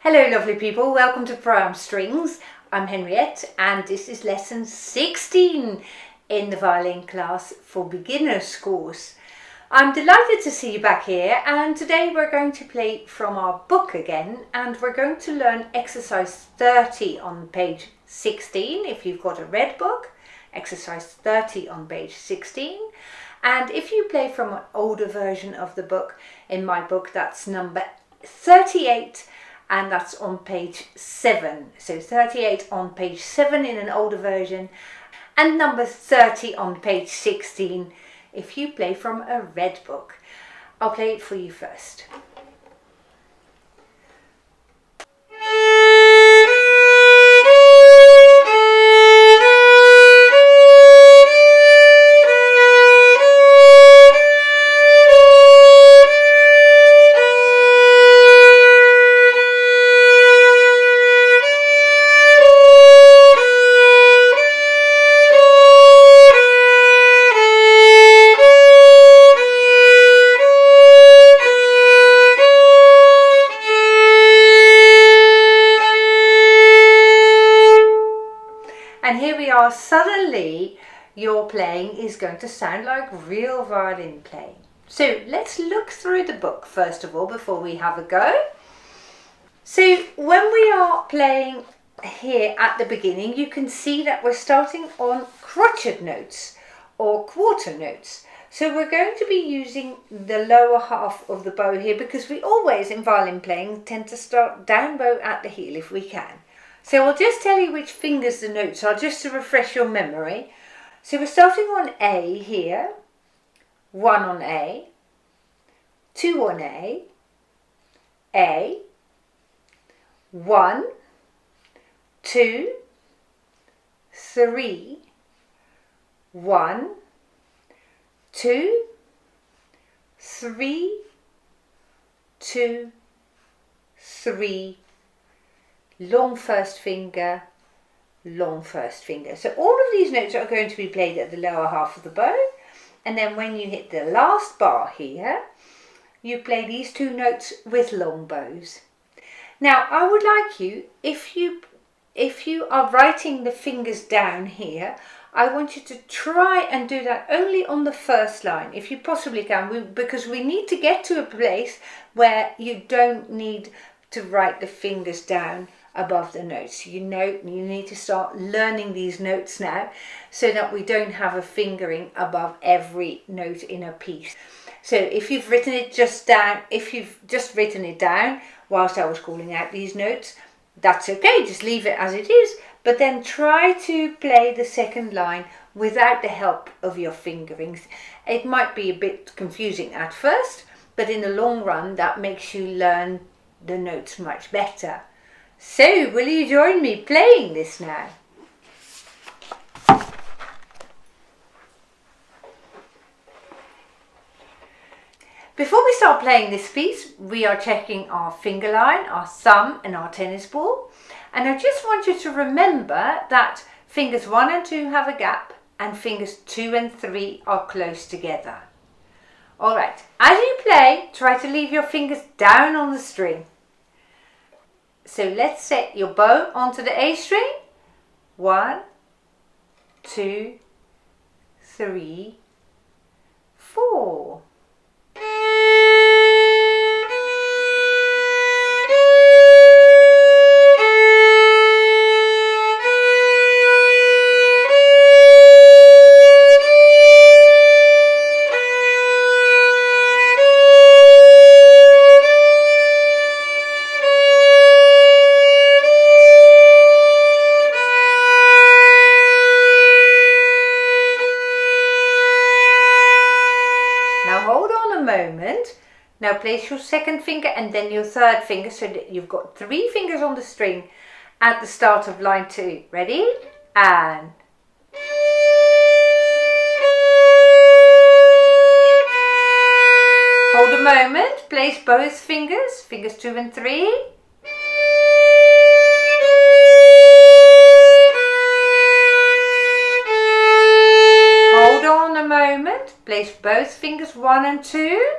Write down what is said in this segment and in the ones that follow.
Hello lovely people, welcome to Pro Strings. I'm Henriette and this is lesson 16 in the violin class for beginners course. I'm delighted to see you back here, and today we're going to play from our book again, and we're going to learn exercise 30 on page 16 if you've got a red book, exercise 30 on page 16. And if you play from an older version of the book, in my book that's number 38, and that's on page 7. So 38 on page 7 in an older version, and number 30 on page 16 if you play from a red book. I'll play it for you first. And here we are, suddenly your playing is going to sound like real violin playing. So let's look through the book first of all before we have a go. So when we are playing here at the beginning, you can see that we're starting on crotchet notes or quarter notes. So we're going to be using the lower half of the bow here, because we always in violin playing tend to start down bow at the heel if we can. So I'll just tell you which fingers the notes are, just to refresh your memory. So we're starting on A here, 1 on A, 2 on A, 1, 2, 3, 1, 2, 3, 2, 3, long first finger, long first finger. So all of these notes are going to be played at the lower half of the bow, and then when you hit the last bar here, you play these two notes with long bows. Now I would like you, if you are writing the fingers down here, I want you to try and do that only on the first line if you possibly can, because we need to get to a place where you don't need to write the fingers down above the notes. You need to start learning these notes now, so that we don't have a fingering above every note in a piece. So if you've written it just down, if you've just written it down whilst I was calling out these notes, that's okay, just leave it as it is, but then try to play the second line without the help of your fingerings. It might be a bit confusing at first, but in the long run that makes you learn the notes much better. So, will you join me playing this now? Before we start playing this piece, we are checking our finger line, our thumb and our tennis ball. And I just want you to remember that fingers 1 and 2 have a gap, and fingers 2 and 3 are close together. Alright, as you play, try to leave your fingers down on the string. So let's set your bow onto the A string. 1, 2, 3, 4. Now place your second finger and then your third finger, so that you've got 3 fingers on the string at the start of line 2. Ready? And hold a moment, place both fingers, fingers 2 and 3. Hold on a moment, place both fingers 1 and 2.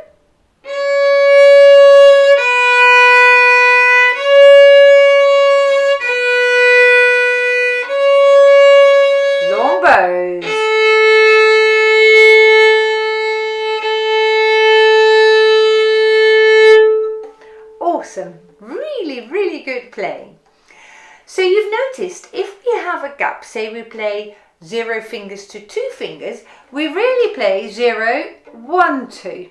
really good playing. So you've noticed if we have a gap, say we play 0 fingers to 2 fingers, we really play 0, 1, 2.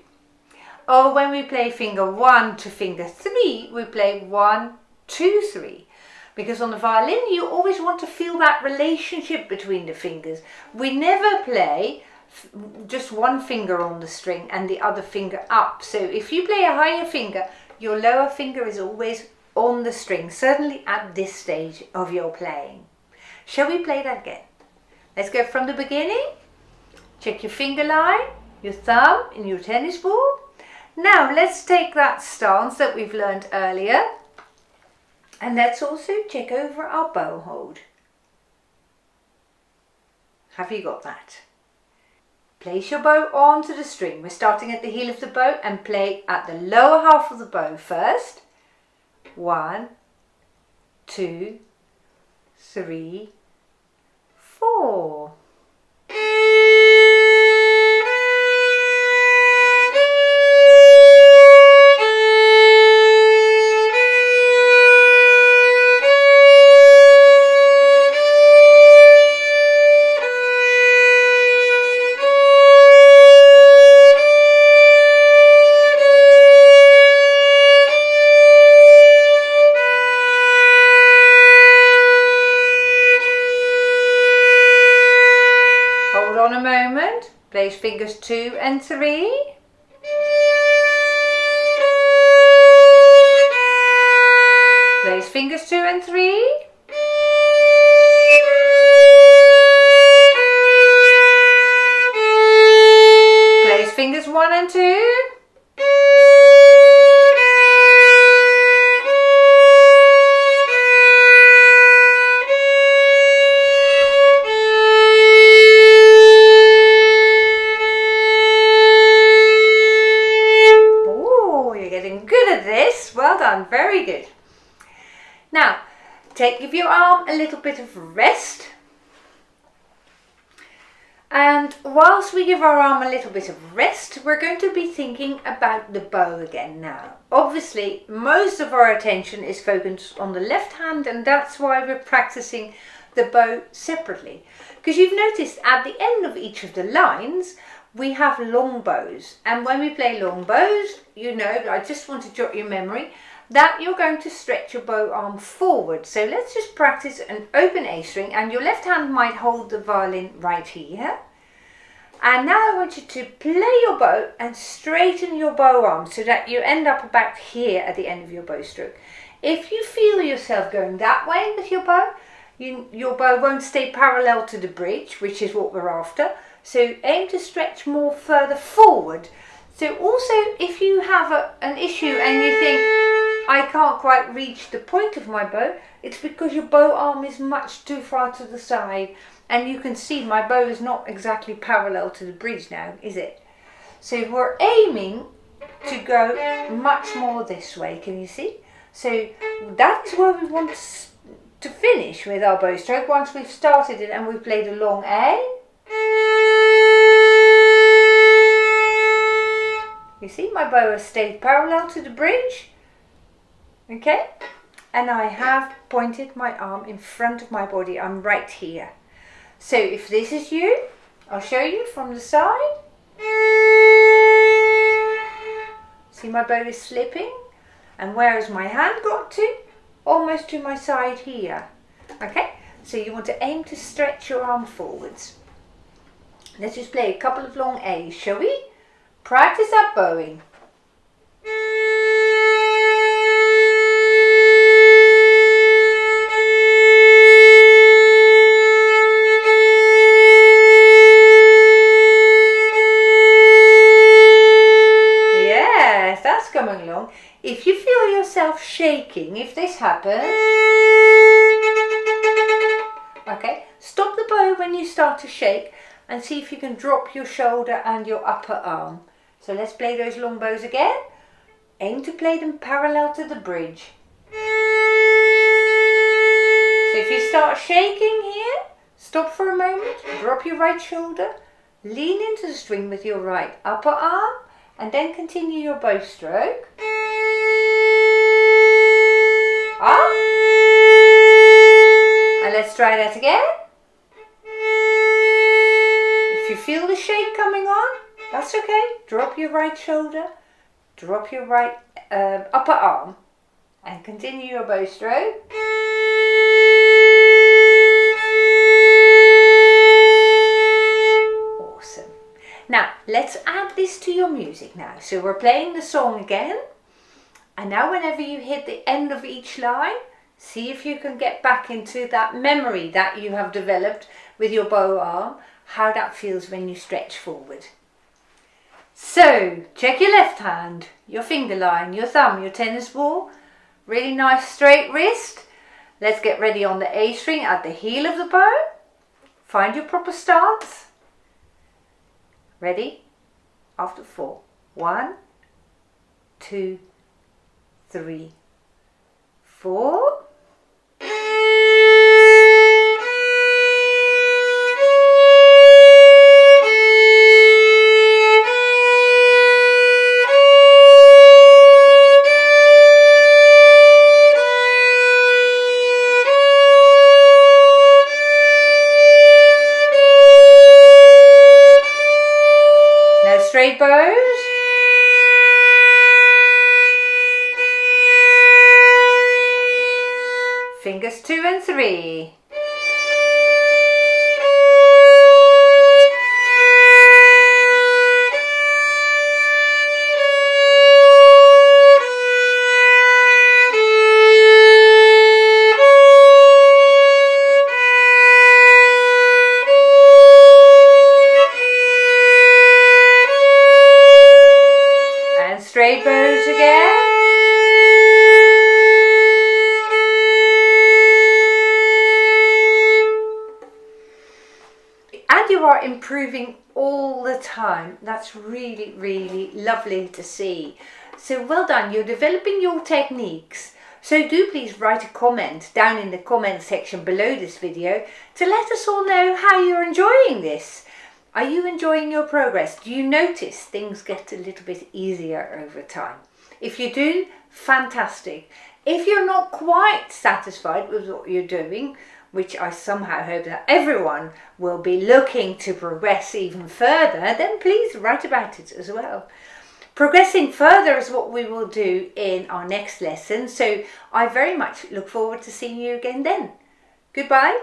Or when we play finger 1 to finger 3, we play 1, 2, 3. Because on the violin you always want to feel that relationship between the fingers. We never play just one finger on the string and the other finger up. So if you play a higher finger, your lower finger is always on the string, certainly at this stage of your playing. Shall we play that again? Let's go from the beginning. Check your finger line, your thumb and your tennis ball. Now let's take that stance that we've learned earlier and let's also check over our bow hold. Have you got that? Place your bow onto the string. We're starting at the heel of the bow and play at the lower half of the bow first. 1, 2, 3, 4. Place fingers 2 and 3. Place fingers 2 and 3. Place fingers 1 and 2. Well done, very good. Now, give your arm a little bit of rest. And whilst we give our arm a little bit of rest, we're going to be thinking about the bow again now. Obviously, most of our attention is focused on the left hand, and that's why we're practicing the bow separately. Because you've noticed at the end of each of the lines, we have long bows, and when we play long bows, you know, I just want to jot your memory that you're going to stretch your bow arm forward. So let's just practice an open A string, and your left hand might hold the violin right here. And now I want you to play your bow and straighten your bow arm so that you end up about here at the end of your bow stroke. If you feel yourself going that way with your bow, your bow won't stay parallel to the bridge, which is what we're after. So aim to stretch more further forward. So also if you have an issue and you think, I can't quite reach the point of my bow, it's because your bow arm is much too far to the side. And you can see my bow is not exactly parallel to the bridge now, is it? So we're aiming to go much more this way, can you see? So that's where we want to finish with our bow stroke once we've started it and we've played a long A. You see, my bow has stayed parallel to the bridge. Okay? And I have pointed my arm in front of my body. I'm right here. So if this is you, I'll show you from the side. See, my bow is slipping. And where has my hand got to? Almost to my side here. Okay? So you want to aim to stretch your arm forwards. Let's just play a couple of long A's, shall we? Practice that bowing. Yes, that's coming along. If you feel yourself shaking, if this happens, okay, stop the bow when you start to shake and see if you can drop your shoulder and your upper arm. So let's play those long bows again. Aim to play them parallel to the bridge. So if you start shaking here, stop for a moment, drop your right shoulder, lean into the string with your right upper arm, and then continue your bow stroke. Ah! And let's try that again. If you feel the shake coming on, that's okay. Drop your right shoulder, drop your right upper arm, and continue your bow stroke. Awesome. Now, let's add this to your music now. So we're playing the song again. And now whenever you hit the end of each line, see if you can get back into that memory that you have developed with your bow arm, how that feels when you stretch forward. So, check your left hand, your finger line, your thumb, your tennis ball. Really nice straight wrist. Let's get ready on the A string at the heel of the bow. Find your proper stance. Ready? After 4. 1, 2, 3, 4. Now straight bows. Fingers 2 and 3. And straight bows again. You are improving all the time. That's really, really lovely to see. So well done, you're developing your techniques. So do please write a comment down in the comment section below this video to let us all know how you're enjoying this. Are you enjoying your progress? Do you notice things get a little bit easier over time? If you do, fantastic. If you're not quite satisfied with what you're doing, which I somehow hope that everyone will be looking to progress even further, then please write about it as well. Progressing further is what we will do in our next lesson, so I very much look forward to seeing you again then. Goodbye.